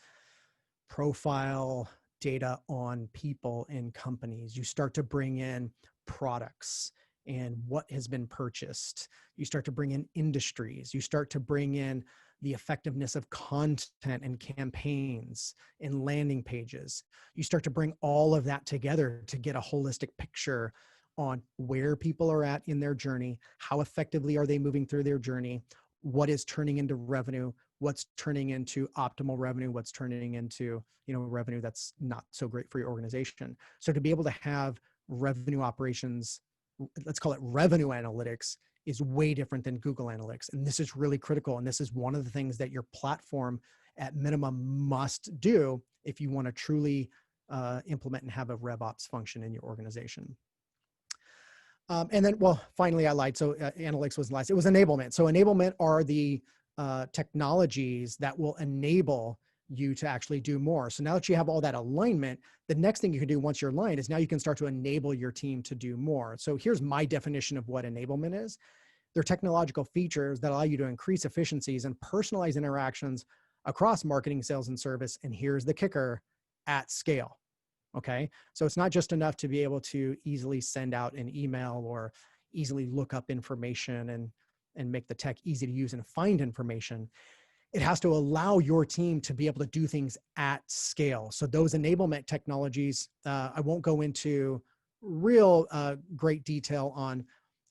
profile data on people in companies. You start to bring in products and what has been purchased. You start to bring in industries. You start to bring in the effectiveness of content and campaigns and landing pages. You start to bring all of that together to get a holistic picture on where people are at in their journey, how effectively are they moving through their journey, what is turning into revenue, what's turning into optimal revenue, what's turning into, revenue that's not so great for your organization. So to be able to have revenue operations, let's call it revenue analytics, is way different than Google Analytics. And this is really critical. And this is one of the things that your platform at minimum must do if you want to truly implement and have a RevOps function in your organization. And then, well, finally I lied. So analytics wasn't last. It was enablement. So enablement are the technologies that will enable you to actually do more. So now that you have all that alignment, the next thing you can do once you're aligned is now you can start to enable your team to do more. So here's my definition of what enablement is. They're technological features that allow you to increase efficiencies and personalize interactions across marketing, sales, and service. And here's the kicker: at scale. Okay. So it's not just enough to be able to easily send out an email or easily look up information and make the tech easy to use and find information. It has to allow your team to be able to do things at scale. So those enablement technologies, I won't go into real great detail on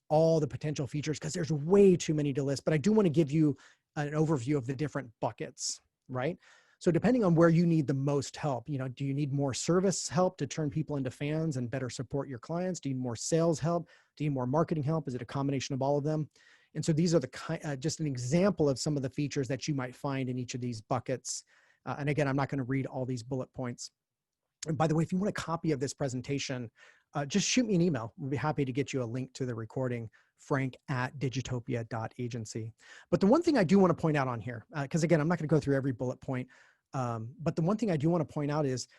all the potential features because there's way too many to list, but I do want to give you an overview of the different buckets, right? So depending on where you need the most help, do you need more service help to turn people into fans and better support your clients? Do you need more sales help? Do you need more marketing help? Is it a combination of all of them? And so these are just an example of some of the features that you might find in each of these buckets. And again, I'm not going to read all these bullet points. And by the way, if you want a copy of this presentation, just shoot me an email. We'll be happy to get you a link to the recording, frank@digitopia.agency. But the one thing I do want to point out on here, because again, I'm not going to go through every bullet point, but the one thing I do want to point out is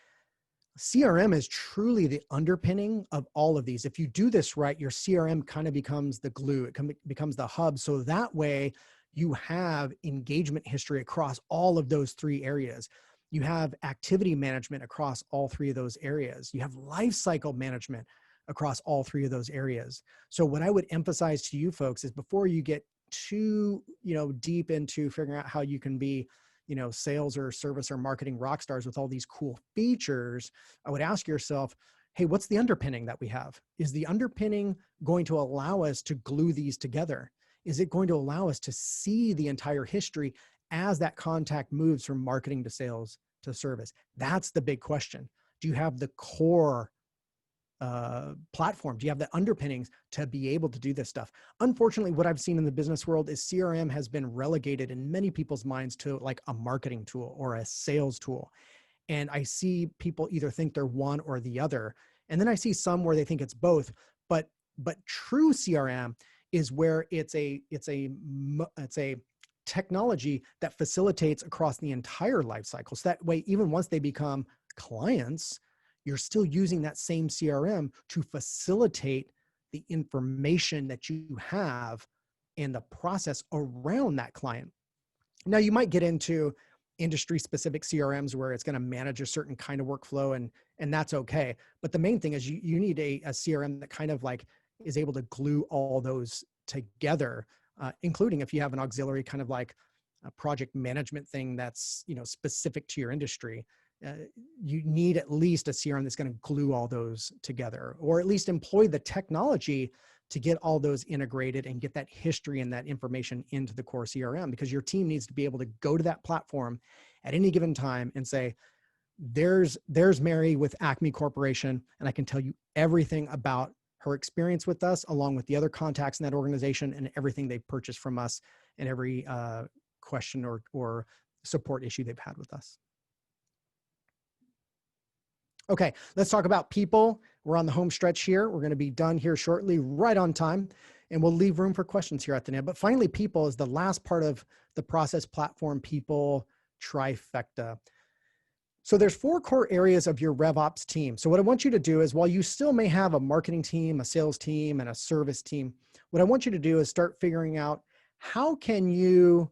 CRM is truly the underpinning of all of these. If you do this right, your CRM kind of becomes the glue. It becomes the hub. So that way you have engagement history across all of those three areas. You have activity management across all three of those areas. You have life cycle management across all three of those areas. So what I would emphasize to you folks is before you get too, deep into figuring out how you can be, sales or service or marketing rock stars with all these cool features, I would ask yourself, hey, what's the underpinning that we have? Is the underpinning going to allow us to glue these together? Is it going to allow us to see the entire history as that contact moves from marketing to sales to service? That's the big question. Do you have the core platform? Do you have the underpinnings to be able to do this stuff? Unfortunately, what I've seen in the business world is CRM has been relegated in many people's minds to like a marketing tool or a sales tool. And I see people either think they're one or the other. And then I see some where they think it's both, but true CRM is where it's a technology that facilitates across the entire life cycle. So that way, even once they become clients, you're still using that same CRM to facilitate the information that you have and the process around that client. Now, you might get into industry specific CRMs where it's going to manage a certain kind of workflow, and that's okay. But the main thing is you need a CRM that kind of like is able to glue all those together, including if you have an auxiliary kind of like a project management thing that's, specific to your industry. You need at least a CRM that's going to glue all those together, or at least employ the technology to get all those integrated and get that history and that information into the core CRM, because your team needs to be able to go to that platform at any given time and say, there's Mary with Acme Corporation, and I can tell you everything about her experience with us, along with the other contacts in that organization and everything they've purchased from us and every question or support issue they've had with us. Okay, let's talk about people. We're on the home stretch here. We're going to be done here shortly, right on time, and we'll leave room for questions here at the end. But finally, people is the last part of the process platform people trifecta. So there's 4 core areas of your RevOps team. So what I want you to do is, while you still may have a marketing team, a sales team, and a service team, what I want you to do is start figuring out how can you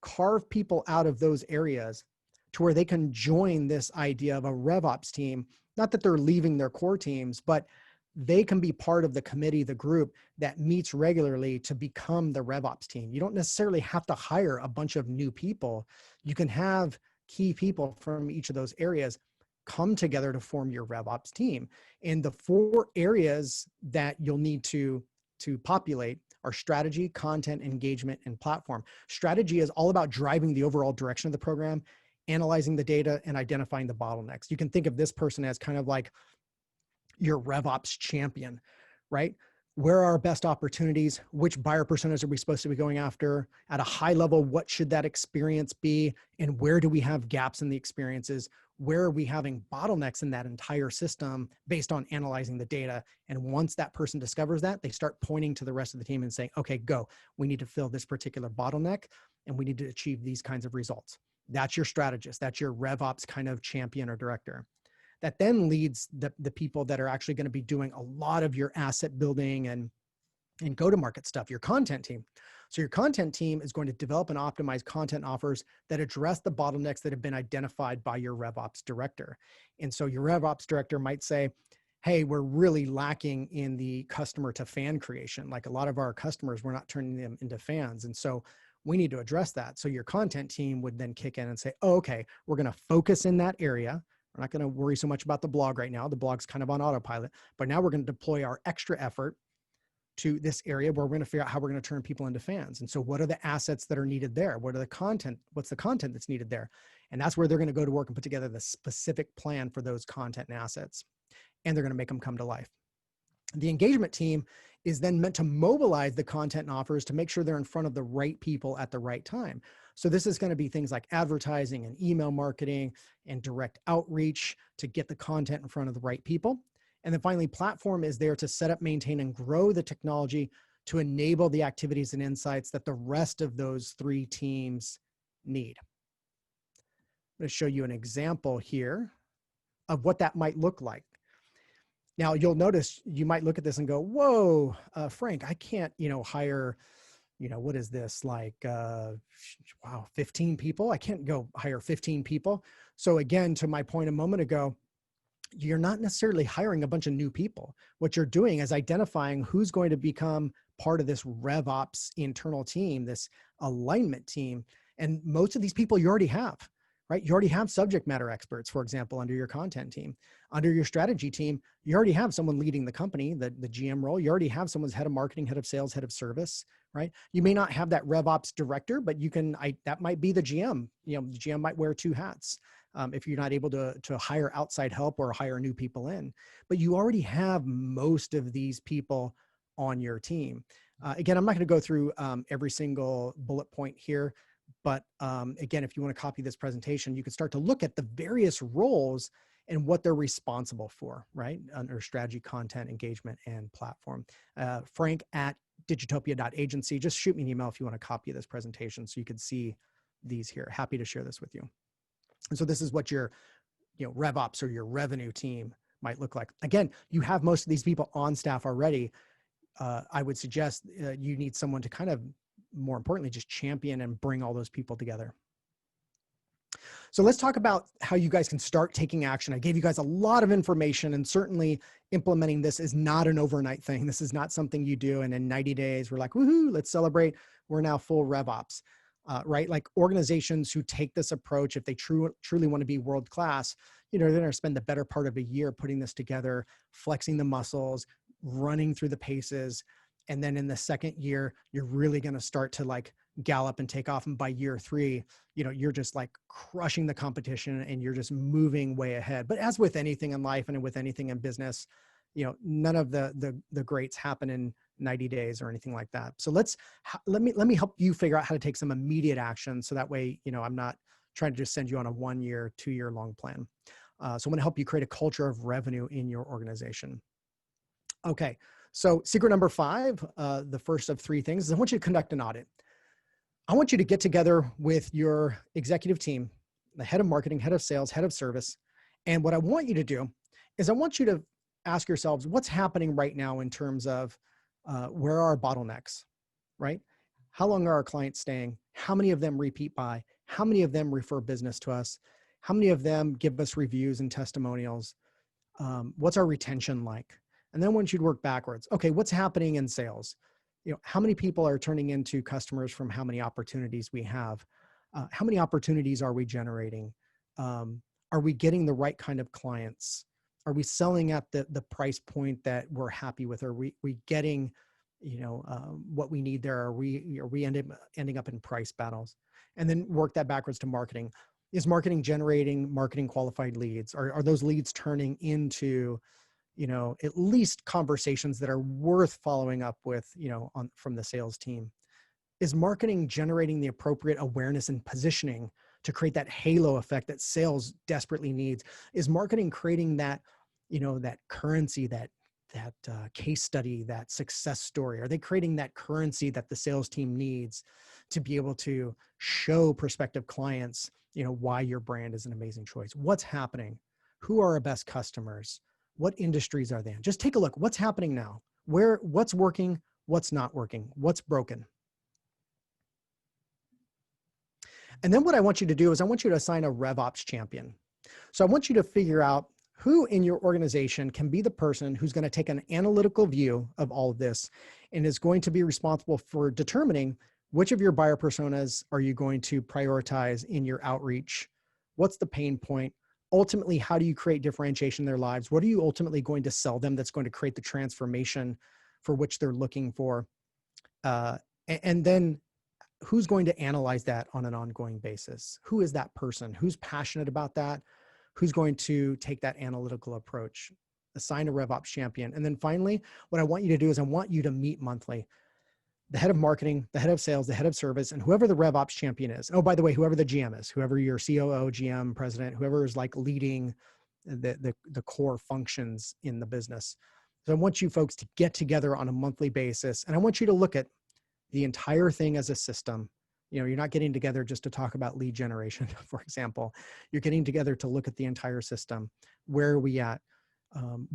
carve people out of those areas to where they can join this idea of a RevOps team. Not that they're leaving their core teams, but they can be part of the committee, the group that meets regularly to become the RevOps team. You don't necessarily have to hire a bunch of new people. You can have key people from each of those areas come together to form your RevOps team. And the 4 areas that you'll need to populate are strategy, content, engagement, and platform. Strategy is all about driving the overall direction of the program, analyzing the data, and identifying the bottlenecks. You can think of this person as kind of like your RevOps champion, right? Where are our best opportunities? Which buyer personas are we supposed to be going after? At a high level, what should that experience be? And where do we have gaps in the experiences? Where are we having bottlenecks in that entire system based on analyzing the data? And once that person discovers that, they start pointing to the rest of the team and saying, okay, go. We need to fill this particular bottleneck, and we need to achieve these kinds of results. That's your strategist. That's your RevOps kind of champion or director. That then leads the people that are actually going to be doing a lot of your asset building and go-to-market stuff, your content team. So your content team is going to develop and optimize content offers that address the bottlenecks that have been identified by your RevOps director. And so your RevOps director might say, hey, we're really lacking in the customer to fan creation. Like a lot of our customers, we're not turning them into fans. And so we need to address that. So your content team would then kick in and say, oh, okay, we're going to focus in that area. We're not going to worry so much about the blog right now. The blog's kind of on autopilot, but now we're going to deploy our extra effort to this area where we're going to figure out how we're going to turn people into fans. And so what are the assets that are needed there? What are the content? What's the content that's needed there? And that's where they're going to go to work and put together the specific plan for those content and assets. And they're going to make them come to life. The engagement team is then meant to mobilize the content and offers to make sure they're in front of the right people at the right time. So this is going to be things like advertising and email marketing and direct outreach to get the content in front of the right people. And then finally, platform is there to set up, maintain, and grow the technology to enable the activities and insights that the rest of those 3 teams need. I'm going to show you an example here of what that might look like. Now, you'll notice you might look at this and go, whoa, Frank, I can't, hire, what is this, like, wow, 15 people? I can't go hire 15 people. So again, to my point a moment ago, you're not necessarily hiring a bunch of new people. What you're doing is identifying who's going to become part of this RevOps internal team, this alignment team. And most of these people you already have, right? You already have subject matter experts, for example, under your content team. Under your strategy team, you already have someone leading the company, the GM role. You already have someone's head of marketing, head of sales, head of service, right? You may not have that RevOps director, but you can, that might be the GM. The GM might wear two hats. If you're not able to hire outside help or hire new people in, but you already have most of these people on your team. Again, I'm not going to go through every single bullet point here, but again, if you want to copy this presentation, you can start to look at the various roles and what they're responsible for, right? Under strategy, content, engagement, and platform. Frank at digitopia.agency. Just shoot me an email if you want to copy this presentation so you can see these here. Happy to share this with you. And so this is what your RevOps or your revenue team might look like. Again, you have most of these people on staff already. I would suggest you need someone to kind of, more importantly, just champion and bring all those people together. So let's talk about how you guys can start taking action. I gave you guys a lot of information, and certainly implementing this is not an overnight thing. This is not something you do and in 90 days we're like, woohoo, let's celebrate. We're now full RevOps. Right? Like organizations who take this approach, if they truly want to be world-class, they're going to spend the better part of a year putting this together, flexing the muscles, running through the paces. And then in the second year, you're really going to start to like gallop and take off. And by year 3, you're just like crushing the competition and you're just moving way ahead. But as with anything in life and with anything in business, none of the greats happen in 90 days or anything like that. So let me help you figure out how to take some immediate action. So that way, I'm not trying to just send you on a 1-year, 2-year long plan. So I'm going to help you create a culture of revenue in your organization. Okay. So secret number 5, the first of 3 things is I want you to conduct an audit. I want you to get together with your executive team, the head of marketing, head of sales, head of service. And what I want you to do is I want you to ask yourselves what's happening right now in terms of where are our bottlenecks, right? How long are our clients staying? How many of them repeat buy? How many of them refer business to us? How many of them give us reviews and testimonials? What's our retention like? And then I want you to work backwards. Okay, what's happening in sales? How many people are turning into customers from how many opportunities we have? How many opportunities are we generating? Are we getting the right kind of clients? Are we selling at the price point that we're happy with? Are we getting, what we need there? Are we ending up in price battles? And then work that backwards to marketing. Is marketing generating marketing qualified leads? Are those leads turning into, at least conversations that are worth following up with, from the sales team? Is marketing generating the appropriate awareness and positioning to create that halo effect that sales desperately needs? Is marketing creating that, that currency, that case study, that success story? Are they creating that currency that the sales team needs to be able to show prospective clients, why your brand is an amazing choice? What's happening? Who are our best customers? What industries are they in? Just take a look. What's happening now? What's working? What's not working? What's broken? And then what I want you to do is I want you to assign a RevOps champion. So I want you to figure out who in your organization can be the person who's going to take an analytical view of all of this and is going to be responsible for determining which of your buyer personas are you going to prioritize in your outreach? What's the pain point? Ultimately, how do you create differentiation in their lives? What are you ultimately going to sell them that's going to create the transformation for which they're looking for? And then who's going to analyze that on an ongoing basis? Who is that person? Who's passionate about that? Who's going to take that analytical approach? Assign a RevOps champion. And then finally, what I want you to do is I want you to meet monthly. The head of marketing, the head of sales, the head of service, and whoever the RevOps champion is. Oh, by the way, whoever the GM is, whoever your COO, GM, president, whoever is like leading the core functions in the business. So I want you folks to get together on a monthly basis. And I want you to look at the entire thing as a system. You're not getting together just to talk about lead generation, for example. You're getting together to look at the entire system. Where are we at?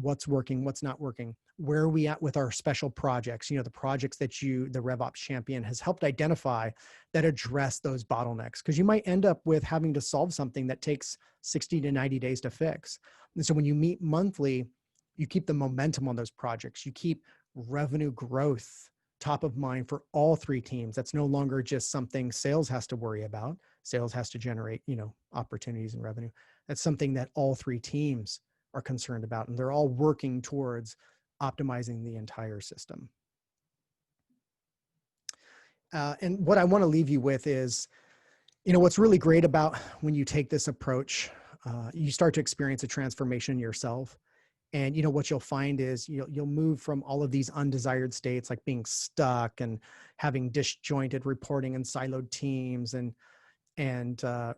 what's working, what's not working, where are we at with our special projects, the projects that the RevOps champion has helped identify that address those bottlenecks. Because you might end up with having to solve something that takes 60 to 90 days to fix. And so when you meet monthly, you keep the momentum on those projects. You keep revenue growth top of mind for all three teams. That's no longer just something sales has to worry about. Sales has to generate, opportunities and revenue. That's something that all three teams are concerned about, and they're all working towards optimizing the entire system. And what I want to leave you with is, what's really great about when you take this approach, you start to experience a transformation yourself. And what you'll find is you'll move from all of these undesired states, like being stuck and having disjointed reporting and siloed teams and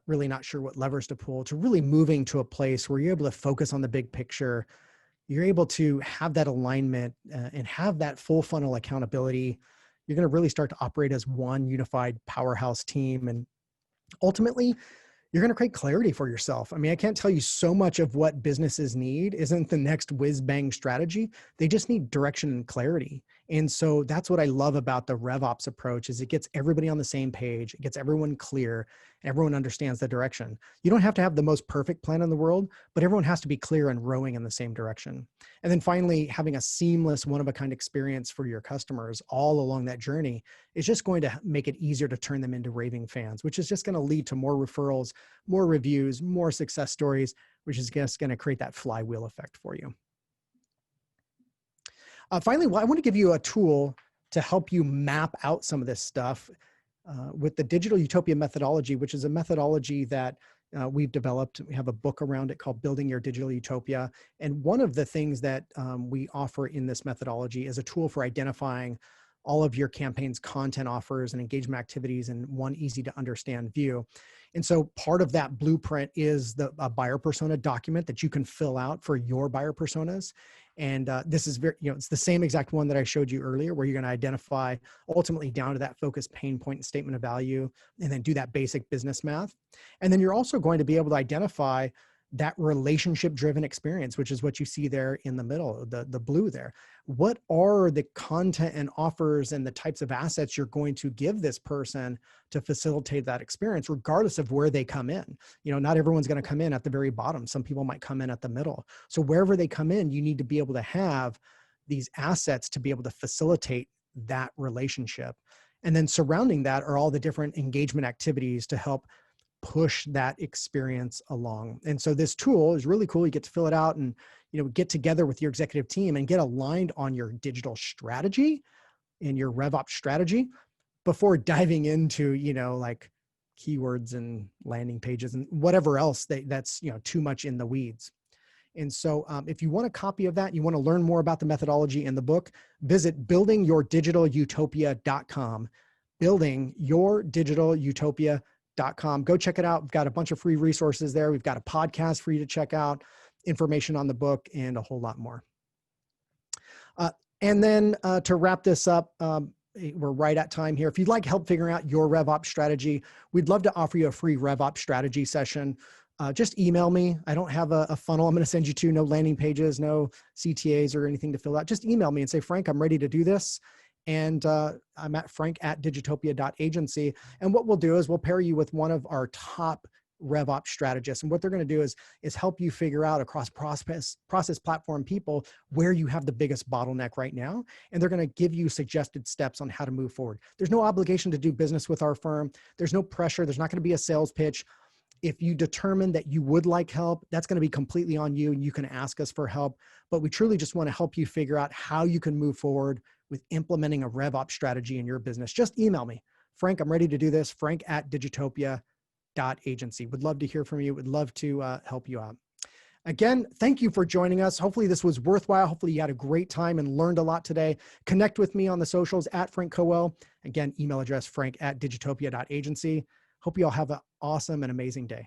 really not sure what levers to pull, to really moving to a place where you're able to focus on the big picture. You're able to have that alignment and have that full funnel accountability. You're going to really start to operate as one unified powerhouse team. And ultimately, you're going to create clarity for yourself. I mean, I can't tell you so much of what businesses need isn't the next whiz bang strategy. They just need direction and clarity. And so that's what I love about the RevOps approach is it gets everybody on the same page. It gets everyone clear. Everyone understands the direction. You don't have to have the most perfect plan in the world, but everyone has to be clear and rowing in the same direction. And then finally, having a seamless one-of-a-kind experience for your customers all along that journey is just going to make it easier to turn them into raving fans, which is just going to lead to more referrals, more reviews, more success stories, which is just going to create that flywheel effect for you. Finally, I want to give you a tool to help you map out some of this stuff with the Digital Utopia methodology, which is a methodology that we've developed. We have a book around it called Building Your Digital Utopia. And one of the things that we offer in this methodology is a tool for identifying all of your campaign's content offers and engagement activities in one easy to understand view. And so part of that blueprint is a buyer persona document that you can fill out for your buyer personas. And this is very, it's the same exact one that I showed you earlier, where you're going to identify ultimately down to that focused pain point and statement of value, and then do that basic business math. And then you're also going to be able to identify that relationship-driven experience, which is what you see there in the middle, the blue there. What are the content and offers and the types of assets you're going to give this person to facilitate that experience, regardless of where they come in? Not everyone's going to come in at the very bottom. Some people might come in at the middle. So wherever they come in, you need to be able to have these assets to be able to facilitate that relationship. And then surrounding that are all the different engagement activities to help push that experience along. And so this tool is really cool. You get to fill it out and, get together with your executive team and get aligned on your digital strategy and your RevOps strategy before diving into, like keywords and landing pages and whatever else that's, too much in the weeds. And so if you want a copy of that, you want to learn more about the methodology in the book, visit buildingyourdigitalutopia.com, buildingyourdigitalutopia.com. Go check it out. We've got a bunch of free resources there. We've got a podcast for you to check out, information on the book, and a whole lot more. And then to wrap this up, we're right at time here. If you'd like help figuring out your RevOps strategy, we'd love to offer you a free RevOps strategy session. Just email me. I don't have a funnel I'm going to send you to, no landing pages, no CTAs or anything to fill out. Just email me and say, Frank, I'm ready to do this. And I'm at frank@digitopia.agency. And what we'll do is we'll pair you with one of our top RevOps strategists. And what they're going to do is help you figure out across process platform people where you have the biggest bottleneck right now. And they're going to give you suggested steps on how to move forward. There's no obligation to do business with our firm. There's no pressure. There's not going to be a sales pitch. If you determine that you would like help, that's going to be completely on you, and you can ask us for help. But we truly just want to help you figure out how you can move forward with implementing a RevOps strategy in your business. Just email me. Frank, I'm ready to do this. Frank@digitopia.agency. Would love to hear from you. Would love to help you out. Again, thank you for joining us. Hopefully this was worthwhile. Hopefully you had a great time and learned a lot today. Connect with me on the socials at Frank Cowell. Again, email address frank@digitopia.agency. Hope you all have an awesome and amazing day.